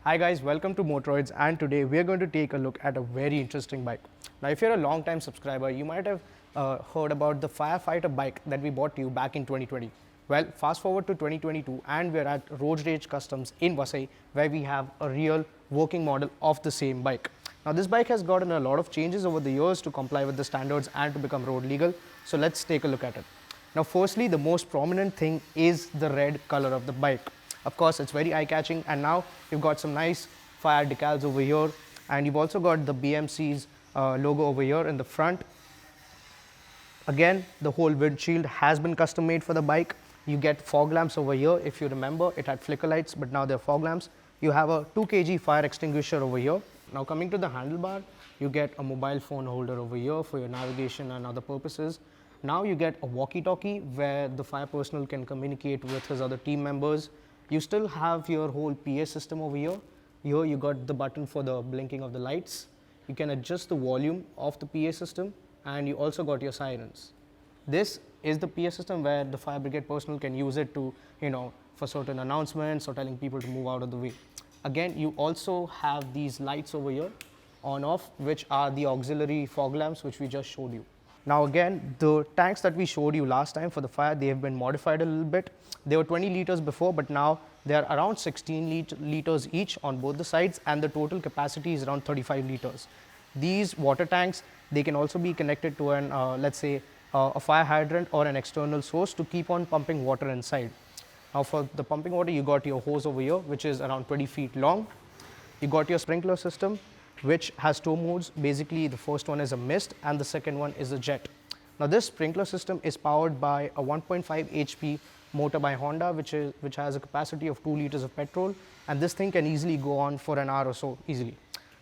Hi guys, welcome to Motoroids, and today we are going to take a look at a very interesting bike. Now if you're a long time subscriber, you might have heard about the firefighter bike that we bought to you back in 2020. Well, fast forward to 2022 and we're at Road Rage Customs in Vasai, where we have a real working model of the same bike. Now this bike has gotten a lot of changes over the years to comply with the standards and to become road legal. So let's take a look at it. Now firstly, the most prominent thing is the red color of the bike. Of course, it's very eye-catching, and now you've got some nice fire decals over here, and you've also got the BMC's logo over here in the front. Again, the whole windshield has been custom made for the bike. You get fog lamps over here. If you remember, it had flicker lights, but now they're fog lamps. You have a 2 kg fire extinguisher over here. Now coming to the handlebar, you get a mobile phone holder over here for your navigation and other purposes. Now you get a walkie-talkie where the fire personnel can communicate with his other team members. You still have your whole PA system over here. Here you got the button for the blinking of the lights. You can adjust the volume of the PA system, and you also got your sirens. This is the PA system where the fire brigade personnel can use it to, for certain announcements or telling people to move out of the way. Again, you also have these lights over here on off, which are the auxiliary fog lamps which we just showed you. Now again, the tanks that we showed you last time for the fire, they have been modified a little bit. They were 20 liters before, but now they are around 16 liters each on both the sides, and the total capacity is around 35 liters. These water tanks, they can also be connected to an, let's say, a fire hydrant or an external source to keep on pumping water inside. Now for the pumping water, you got your hose over here, which is around 20 feet long. You got your sprinkler system, which has two modes. Basically, the first one is a mist and the second one is a jet. Now this sprinkler system is powered by a 1.5 HP motor by Honda, which has a capacity of 2 liters of petrol, and this thing can easily go on for an hour or so easily.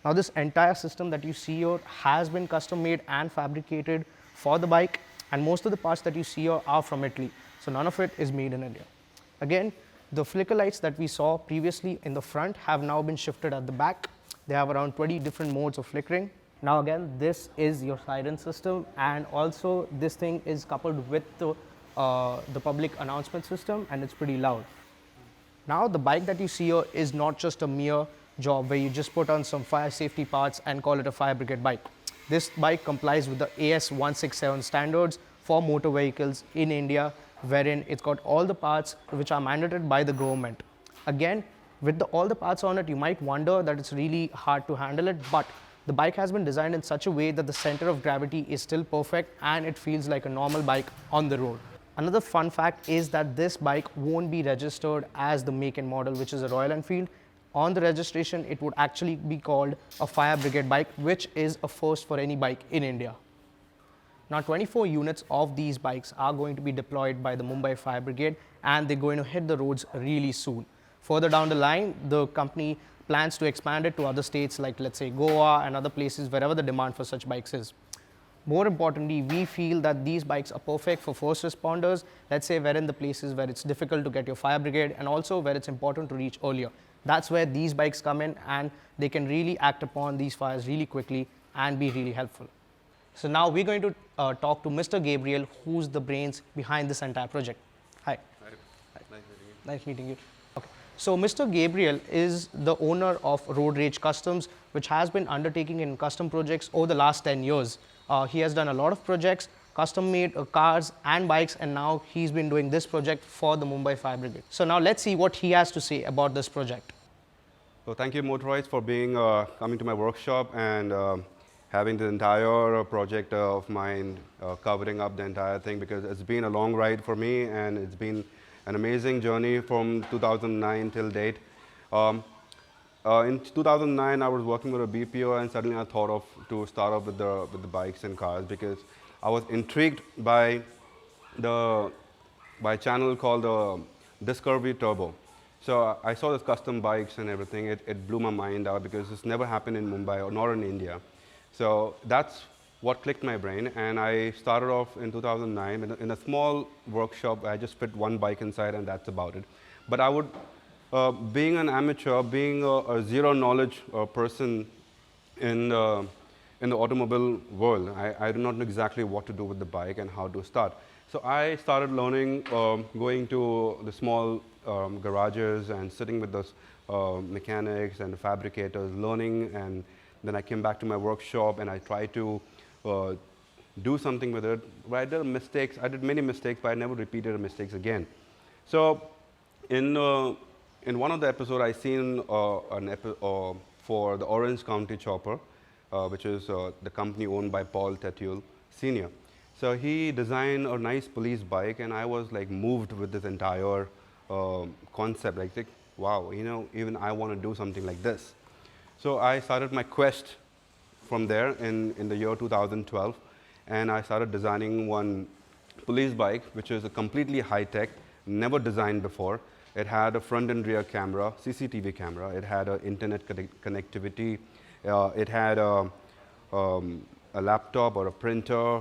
Now this entire system that you see here has been custom made and fabricated for the bike, and most of the parts that you see here are from Italy, so none of it is made in India. Again, the flicker lights that we saw previously in the front have now been shifted at the back. They have around 20 different modes of flickering. Now again, this is your siren system, and also this thing is coupled with the public announcement system, and it's pretty loud. Now the bike that you see here is not just a mere job where you just put on some fire safety parts and call it a fire brigade bike. This bike complies with the AS 167 standards for motor vehicles in India, wherein it's got all the parts which are mandated by the government. Again, with all the parts on it, you might wonder that it's really hard to handle it, but the bike has been designed in such a way that the center of gravity is still perfect and it feels like a normal bike on the road. Another fun fact is that this bike won't be registered as the make and model, which is a Royal Enfield. On the registration, it would actually be called a fire brigade bike, which is a first for any bike in India. Now 24 units of these bikes are going to be deployed by the Mumbai Fire Brigade, and they're going to hit the roads really soon. Further down the line, the company plans to expand it to other states like, let's say, Goa and other places wherever the demand for such bikes is. More importantly, we feel that these bikes are perfect for first responders, let's say where in the places where it's difficult to get your fire brigade and also where it's important to reach earlier. That's where these bikes come in, and they can really act upon these fires really quickly and be really helpful. So now we're going to talk to Mr. Gabriel, who's the brains behind this entire project. Hi. Hi. Nice meeting you. Nice meeting you. Okay. So Mr. Gabriel is the owner of Road Rage Customs, which has been undertaking in custom projects over the last 10 years. He has done a lot of projects, custom-made cars and bikes, and now he's been doing this project for the Mumbai Fire Brigade. So now let's see what he has to say about this project. So thank you, Motoroids, for coming to my workshop and having the entire project of mine covering up the entire thing, because it's been a long ride for me and it's been an amazing journey from 2009 till date. In 2009, I was working with a BPO, and suddenly I thought of to start off with the bikes and cars, because I was intrigued by a channel called Discovery Turbo. So I saw this custom bikes and everything. It blew my mind out, because this never happened in Mumbai or nor in India. So that's what clicked my brain, and I started off in 2009 in a small workshop. I just fit one bike inside, and that's about it. But I would, being an amateur, being a zero knowledge person in the automobile world, I do not know exactly what to do with the bike and how to start. So I started learning, going to the small garages and sitting with those mechanics and fabricators learning, and then I came back to my workshop and I tried to do something with it. But I did mistakes. I did many mistakes, but I never repeated the mistakes again. So in one of the episodes, I seen for the Orange County Chopper, which is the company owned by Paul Tetuel Sr. So he designed a nice police bike, and I was like moved with this entire concept. Like, wow, you know, even I want to do something like this. So I started my quest from there in the year 2012, and I started designing one police bike, which is a completely high-tech, never designed before. It had a front and rear camera, CCTV camera. It had internet connectivity. It had a laptop or a printer,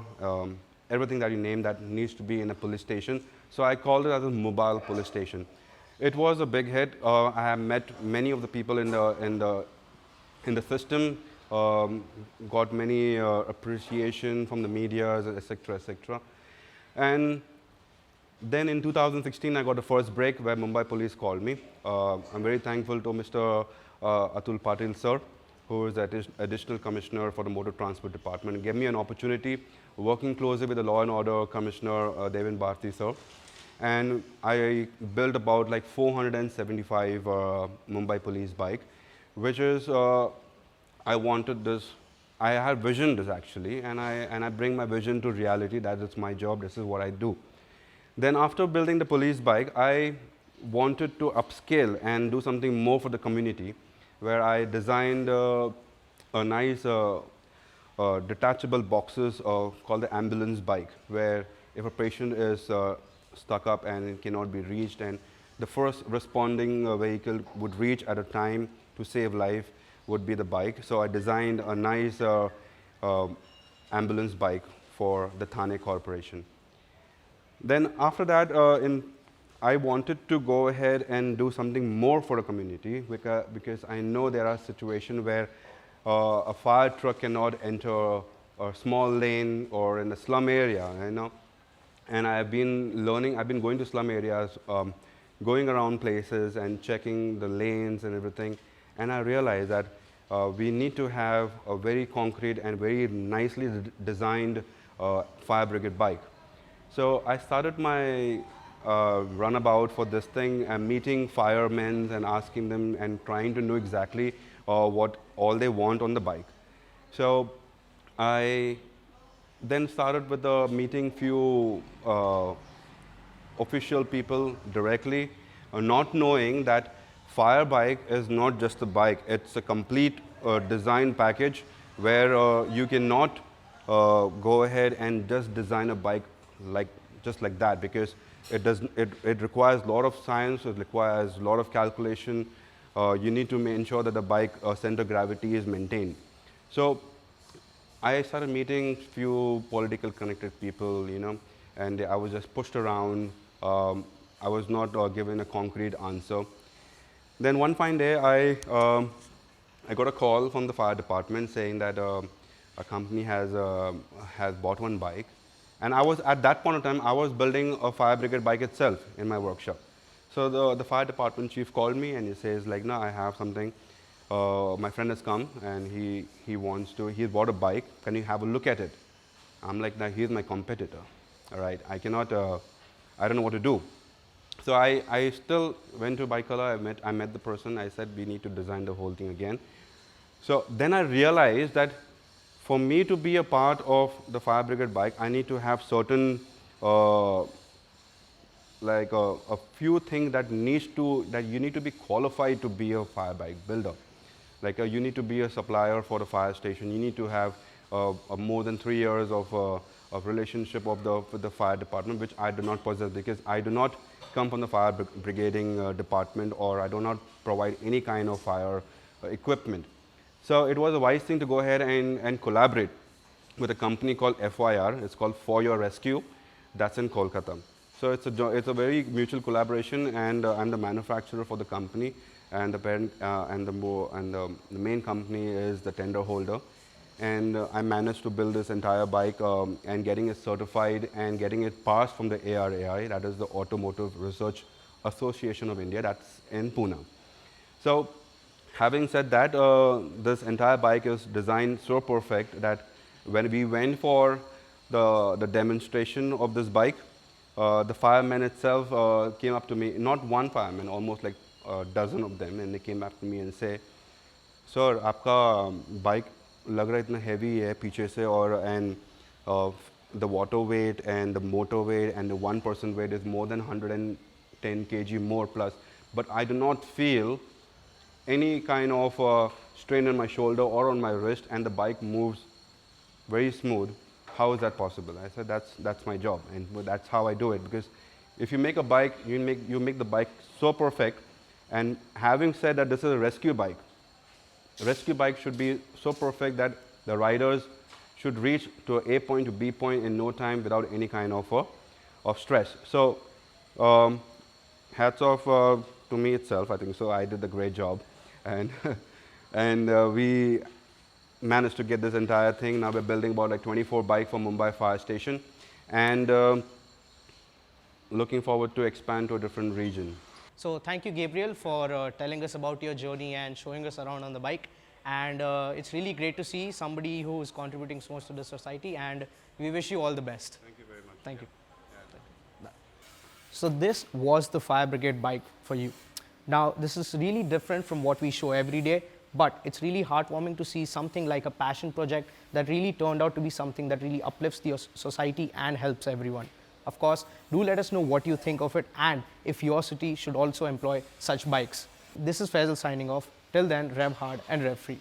everything that you name that needs to be in a police station. So I called it as a mobile police station. It was a big hit. I have met many of the people in the system, got many appreciation from the media, etc., etc. And then in 2016, I got the first break where Mumbai police called me. I'm very thankful to Mr. Atul Patil sir, who is the additional commissioner for the motor transport department. He gave me an opportunity working closely with the law and order commissioner, Devin Bharti sir. And I built about like 475 Mumbai police bike, which is, I wanted this, I had visioned this actually, and I bring my vision to reality. That is my job, this is what I do. Then after building the police bike, I wanted to upscale and do something more for the community, where I designed a nice detachable boxes called the ambulance bike, where if a patient is stuck up and it cannot be reached, and the first responding vehicle would reach at a time to save life would be the bike. So I designed a nice ambulance bike for the Thane Corporation. Then after that, I wanted to go ahead and do something more for the community, because I know there are situations where a fire truck cannot enter a small lane or in a slum area, you know. And I've been learning, I've been going to slum areas, going around places and checking the lanes and everything. And I realized that we need to have a very concrete and very nicely designed fire brigade bike. So I started my runabout for this thing, and meeting firemen and asking them and trying to know exactly what all they want on the bike. So I then started with meeting few official people directly, not knowing that fire bike is not just a bike, it's a complete design package where you cannot go ahead and just design a bike just like that, because it requires a lot of science, it requires a lot of calculation. You need to ensure that the bike center gravity is maintained. So I started meeting few political connected people, you know, and I was just pushed around. I was not given a concrete answer. Then one fine day, I got a call from the fire department saying that a company has bought one bike. And I was, at that point of time, I was building a fire brigade bike itself in my workshop. So the fire department chief called me and he says like, no, I have something. My friend has come and he bought a bike. Can you have a look at it? I'm like, no, he's my competitor. All right, I cannot, I don't know what to do. So I still went to Bikeala, I met the person, I said we need to design the whole thing again. So then I realized that for me to be a part of the fire brigade bike, I need to have certain, like a few things that you need to be qualified to be a fire bike builder. Like you need to be a supplier for the fire station, you need to have more than 3 years of relationship with the fire department, which I do not possess, because I do not come from the fire brigading department, or I do not provide any kind of fire equipment. So it was a wise thing to go ahead and collaborate with a company called FYR. It's called For Your Rescue. That's in Kolkata. So it's a very mutual collaboration, and I'm the manufacturer for the company, and the parent and the main company is the tender holder. And I managed to build this entire bike and getting it certified and getting it passed from the ARAI, that is the Automotive Research Association of India, that's in Pune. So having said that, this entire bike is designed so perfect that when we went for the demonstration of this bike, the fireman itself came up to me, not one fireman, almost like a dozen of them, and they came up to me and say, "Sir, आपका bike लग रहा है इतना heavy है पीछे से और and the water weight and the motor weight and the one person weight is more than 110 kg more plus, but I do not feel any kind of strain on my shoulder or on my wrist, and the bike moves very smooth. How is that possible?" I said, that's my job, and that's how I do it, because if you make a bike, you make the bike so perfect. And having said that, this is a rescue bike. A rescue bike should be so perfect that the riders should reach to A point to B point in no time without any kind of stress. So hats off to me itself. I think so. I did a great job, and we managed to get this entire thing. Now we're building about like 24 bikes for Mumbai Fire Station, and looking forward to expand to a different region. So thank you, Gabriel, for telling us about your journey and showing us around on the bike. And it's really great to see somebody who is contributing so much to the society, and we wish you all the best. Thank you very much. Thank you. So this was the fire brigade bike for you. Now this is really different from what we show every day, but it's really heartwarming to see something like a passion project that really turned out to be something that really uplifts the society and helps everyone. Of course, do let us know what you think of it and if your city should also employ such bikes. This is Faisal signing off. Till then, rev hard and rev free.